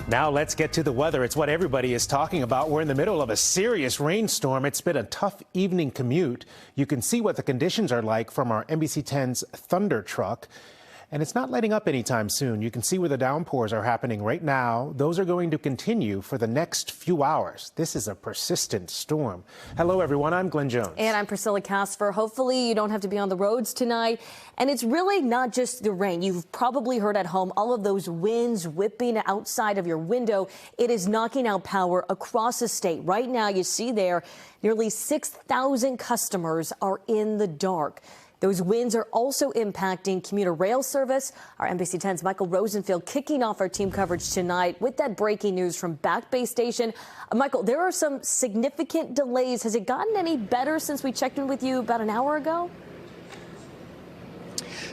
Now let's get to the weather. It's what everybody is talking about. We're in the middle of a serious rainstorm. It's been a tough evening commute. You can see what the conditions are like from our NBC 10's Thunder truck. And it's not letting up anytime soon. You can see where the downpours are happening right now. Those are going to continue for the next few hours. This is a persistent storm. Hello, everyone. I'm Glenn Jones. And I'm Priscilla Casper. Hopefully you don't have to be on the roads tonight. And it's really not just the rain. You've probably heard at home all of those winds whipping outside of your window. It is knocking out power across the state. Right now, you see there, nearly 6,000 customers are in the dark. Those winds are also impacting commuter rail service. Our NBC 10's Michael Rosenfield kicking off our team coverage tonight with that breaking news from Back Bay Station. Michael, there are some significant delays. Has it gotten any better since we checked in with you about an hour ago?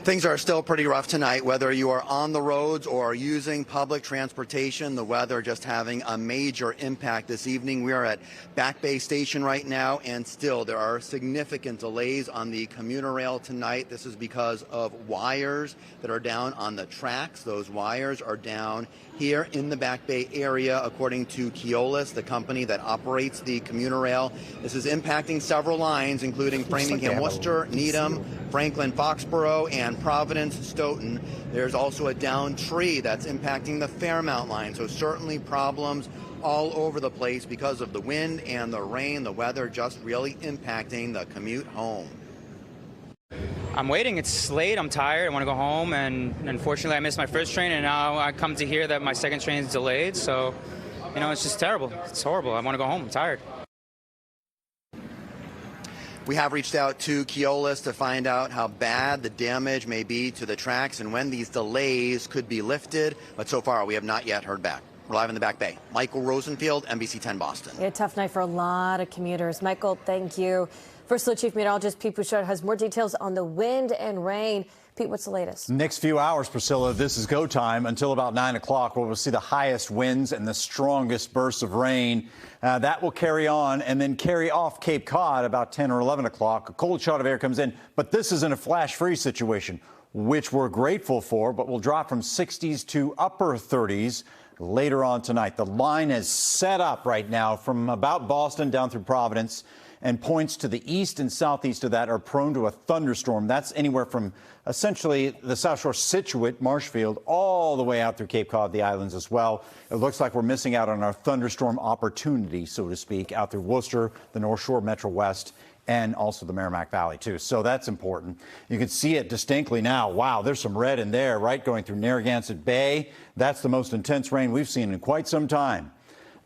Things are still pretty rough tonight, whether you are on the roads or using public transportation. The weather just having a major impact this evening. We are at Back Bay Station right now, and still there are significant delays on the commuter rail tonight. This is because of wires that are down on the tracks. Those wires are down here in the Back Bay area, according to Keolis, the company that operates the commuter rail. This is impacting several lines, including Framingham, Worcester, Needham, Franklin, Foxborough, and Providence, Stoughton. There's also a downed tree that's impacting the Fairmount line. So certainly problems all over the place because of the wind and the rain. The weather just really impacting the commute home. I'm waiting. It's late. I'm tired. I want to go home. And unfortunately, I missed my first train. And now I come to hear that my second train is delayed. So, it's just terrible. It's horrible. I want to go home. I'm tired. We have reached out to Keolis to find out how bad the damage may be to the tracks and when these delays could be lifted. But so far, we have not yet heard back. We're live in the Back Bay. Michael Rosenfield, NBC 10 Boston. A tough night for a lot of commuters. Michael, thank you. First, the Chief Meteorologist Pete Bouchard has more details on the wind and rain. Pete, what's the latest? Next few hours, Priscilla, this is go time until about 9 o'clock, where we'll see the highest winds and the strongest bursts of rain. That will carry on and then carry off Cape Cod about 10 or 11 o'clock. A cold shot of air comes in, but this isn't a flash freeze situation, which we're grateful for, but will drop from 60s to upper 30s later on tonight. The line is set up right now from about Boston down through Providence, and points to the east and southeast of that are prone to a thunderstorm. That's anywhere from essentially the South Shore, Scituate, Marshfield, all the way out through Cape Cod, the islands as well. It looks like we're missing out on our thunderstorm opportunity, so to speak, out through Worcester, the North Shore, Metro West, and also the Merrimack Valley, too. So that's important. You can see it distinctly now. Wow, there's some red in there, right, going through Narragansett Bay. That's the most intense rain we've seen in quite some time.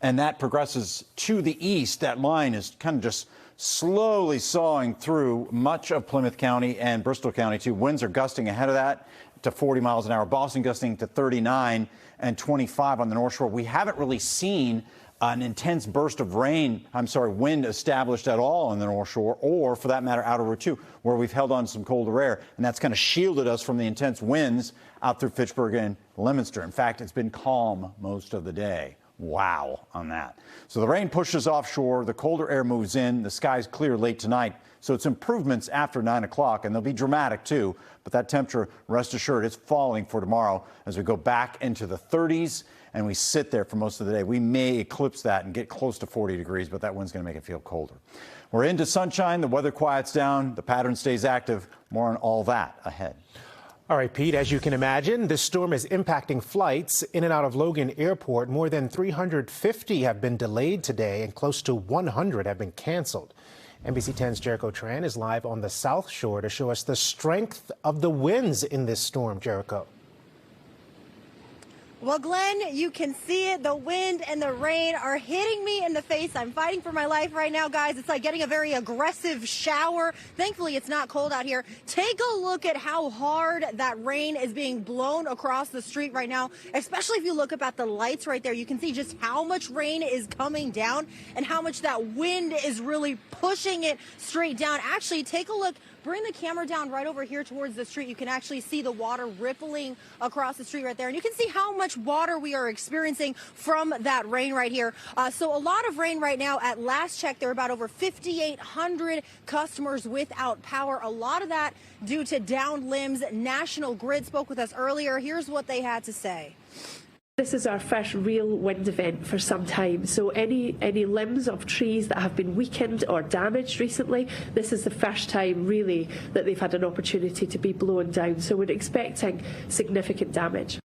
And that progresses to the east. That line is kind of just slowly sawing through much of Plymouth County and Bristol County, too. Winds are gusting ahead of that to 40 miles an hour. Boston gusting to 39 and 25 on the North Shore. We haven't really seen an intense burst of wind established at all on the North Shore, or for that matter, outer Route 2, where we've held on to some colder air. And that's kind of shielded us from the intense winds out through Fitchburg and Leominster. In fact, it's been calm most of the day. Wow on that. So the rain pushes offshore, the colder air moves in, the skies clear late tonight. So it's improvements after 9 o'clock, and they'll be dramatic too. But that temperature, rest assured, is falling for tomorrow as we go back into the 30s and we sit there for most of the day. We may eclipse that and get close to 40 degrees, but that wind's going to make it feel colder. We're into sunshine, the weather quiets down, the pattern stays active. More on all that ahead. All right, Pete, as you can imagine, this storm is impacting flights in and out of Logan Airport. More than 350 have been delayed today, and close to 100 have been canceled. NBC 10's Jericho Tran is live on the South Shore to show us the strength of the winds in this storm. Jericho. Well, Glenn, you can see it. The wind and the rain are hitting me in the face. I'm fighting for my life right now, guys. It's like getting a very aggressive shower. Thankfully, it's not cold out here. Take a look at how hard that rain is being blown across the street right now, especially if you look up at the lights right there. You can see just how much rain is coming down and how much that wind is really pushing it straight down. Actually, take a look. Bring the camera down right over here towards the street. You can actually see the water rippling across the street right there. And you can see how much water we are experiencing from that rain right here. So a lot of rain right now. At last check, there are about over 5,800 customers without power. A lot of that due to downed limbs. National Grid spoke with us earlier. Here's what they had to say. This is our first real wind event for some time, so any limbs of trees that have been weakened or damaged recently, this is the first time really that they've had an opportunity to be blown down, so we're expecting significant damage.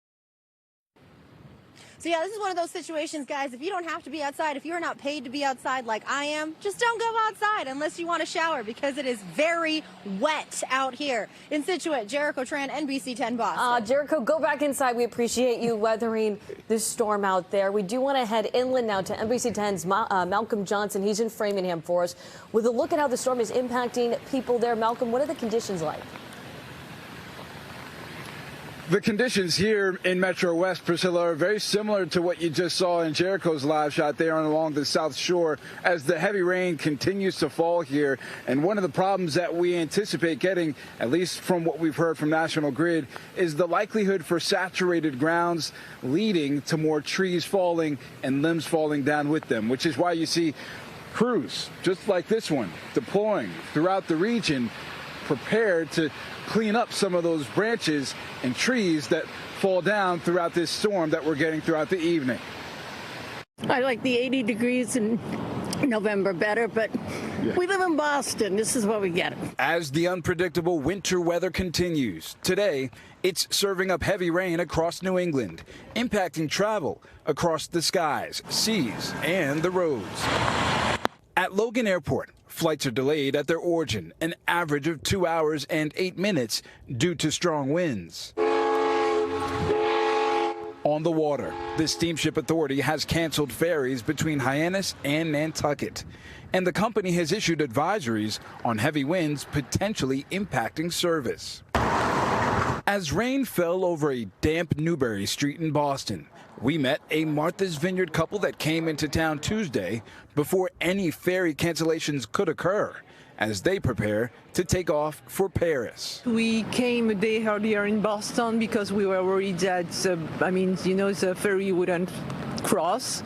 So yeah, this is one of those situations, guys, if you don't have to be outside, if you're not paid to be outside like I am, just don't go outside unless you want to shower because it is very wet out here. In Situate, Jericho Tran, NBC 10 Boston. Jericho, go back inside. We appreciate you weathering this storm out there. We do want to head inland now to NBC 10's Malcolm Johnson. He's in Framingham for us with a look at how the storm is impacting people there. Malcolm, what are the conditions like? The conditions here in Metro West, Priscilla, are very similar to what you just saw in Jericho's live shot there along the South Shore as the heavy rain continues to fall here. And one of the problems that we anticipate getting, at least from what we've heard from National Grid, is the likelihood for saturated grounds leading to more trees falling and limbs falling down with them, which is why you see crews just like this one deploying throughout the region, prepared to clean up some of those branches and trees that fall down throughout this storm that we're getting throughout the evening. I like the 80 degrees in November better, but we live in Boston. This is what we get. As the unpredictable winter weather continues, today it's serving up heavy rain across New England, impacting travel across the skies, seas, and the roads. At Logan Airport, flights are delayed at their origin, an average of 2 hours and 8 minutes due to strong winds. On the water, the Steamship Authority has canceled ferries between Hyannis and Nantucket, and the company has issued advisories on heavy winds potentially impacting service. As rain fell over a damp Newbury Street in Boston, we met a Martha's Vineyard couple that came into town Tuesday before any ferry cancellations could occur as they prepare to take off for Paris. We came a day earlier in Boston because we were worried that, the ferry wouldn't cross.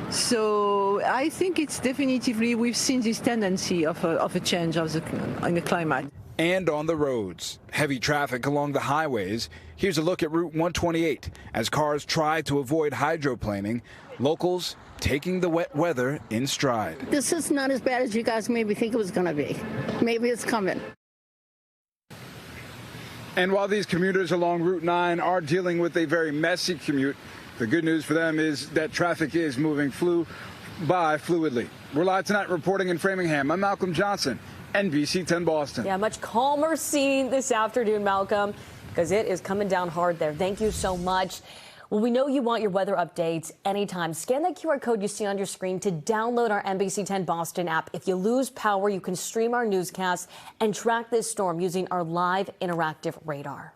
So I think it's definitively, we've seen this tendency of a change in the climate. And on the roads, heavy traffic along the highways. Here's a look at Route 128 as cars try to avoid hydroplaning. Locals taking the wet weather in stride. This is not as bad as you guys maybe think it was going to be. Maybe it's coming. And while these commuters along Route 9 are dealing with a very messy commute, the good news for them is that traffic is moving by fluidly. We're live tonight reporting in Framingham. I'm Malcolm Johnson, NBC 10 Boston. Yeah, much calmer scene this afternoon, Malcolm, because it is coming down hard there. Thank you so much. Well, we know you want your weather updates anytime. Scan that QR code you see on your screen to download our NBC 10 Boston app. If you lose power, you can stream our newscasts and track this storm using our live interactive radar.